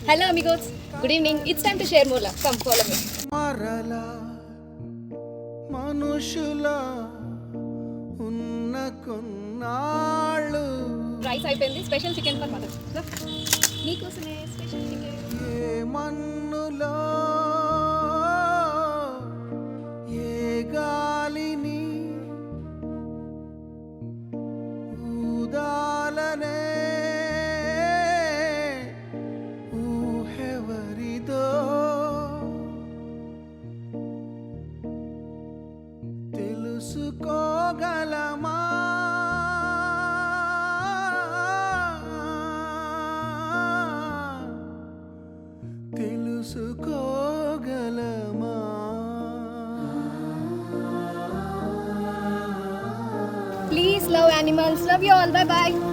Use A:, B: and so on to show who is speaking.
A: Hello amigos, good evening. It's time to share more love. Come follow me.
B: మరలా మనుషుల ఉన్న కొన్నాళ్ళు
A: rice అయిపోయింది. Special chicken for mother. నీకోసమే స్పెషల్ చికెన్.
B: ఏ మన్నులో ఏ గాలిని ఊదాలనే ఊహెవరిదో తెలుసుకోగలమా తెలుసుకోగలమా
A: Please love animals. Love you all. Bye bye.